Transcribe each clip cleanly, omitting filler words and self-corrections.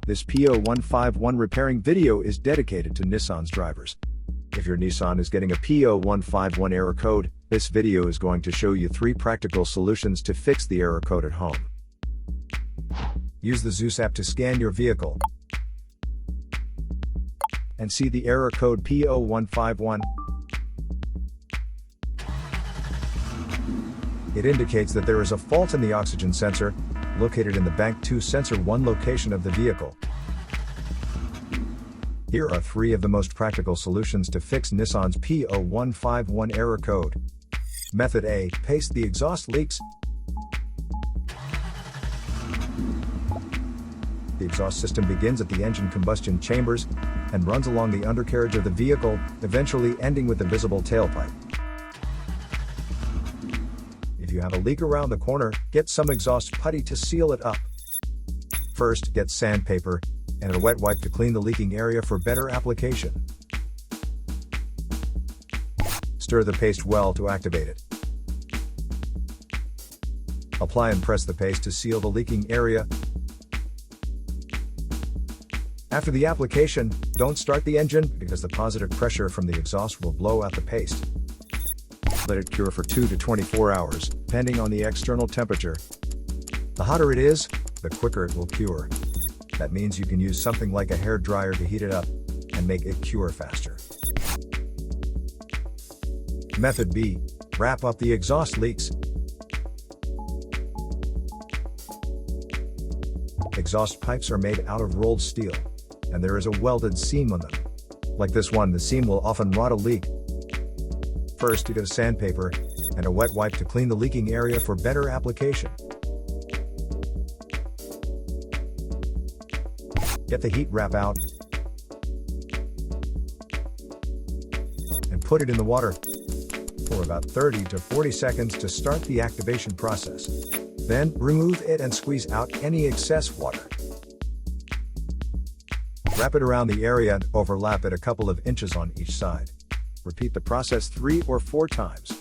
This P0151 repairing video is dedicated to Nissan's drivers. If your Nissan is getting a P0151 error code, this video is going to show you 3 practical solutions to fix the error code at home. Use the Zeus app to scan your vehicle and see the error code P0151. It indicates that there is a fault in the oxygen sensor, located in the Bank 2 Sensor 1 location of the vehicle. Here are 3 of the most practical solutions to fix Nissan's P0151 error code. Method A. Paste the exhaust leaks. The exhaust system begins at the engine combustion chambers and runs along the undercarriage of the vehicle, eventually ending with the visible tailpipe. If you have a leak around the corner, get some exhaust putty to seal it up. First, get sandpaper and a wet wipe to clean the leaking area for better application. Stir the paste well to activate it. Apply and press the paste to seal the leaking area. After the application, don't start the engine because the positive pressure from the exhaust will blow out the paste. Let it cure for 2 to 24 hours, depending on the external temperature. The hotter it is, the quicker it will cure. That means you can use something like a hair dryer to heat it up and make it cure faster. Method B. Wrap up the exhaust leaks. Exhaust pipes are made out of rolled steel, and there is a welded seam on them. Like this one, the seam will often rot a leak. First, use sandpaper and a wet wipe to clean the leaking area for better application. Get the heat wrap out and put it in the water for about 30 to 40 seconds to start the activation process. Then, remove it and squeeze out any excess water. Wrap it around the area and overlap it a couple of inches on each side. Repeat the process 3 or 4 times.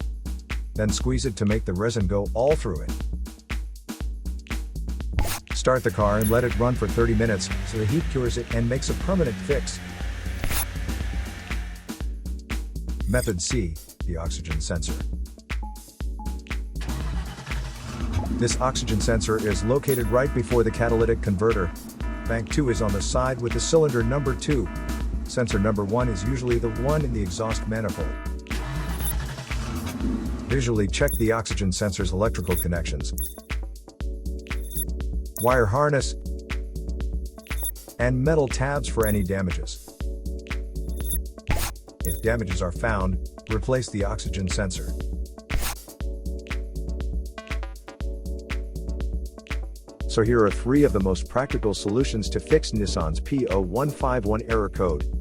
Then squeeze it to make the resin go all through it. Start the car and let it run for 30 minutes so the heat cures it and makes a permanent fix. Method C. The oxygen sensor. This oxygen sensor is located right before the catalytic converter. Bank 2 is on the side with the cylinder number 2. Sensor number 1 is usually the one in the exhaust manifold. Visually check the oxygen sensor's electrical connections, wire harness, and metal tabs for any damages. If damages are found, replace the oxygen sensor. So here are 3 of the most practical solutions to fix Nissan's P0151 error code.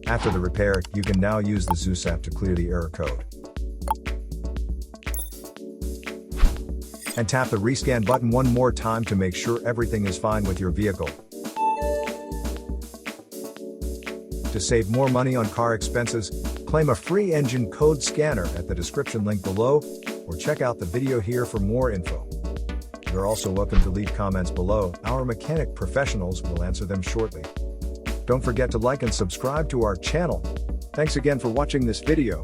After the repair, you can now use the Zeus app to clear the error code. And tap the rescan button one more time to make sure everything is fine with your vehicle. To save more money on car expenses, claim a free engine code scanner at the description link below, or check out the video here for more info. You're also welcome to leave comments below. Our mechanic professionals will answer them shortly. Don't forget to like and subscribe to our channel. Thanks again for watching this video.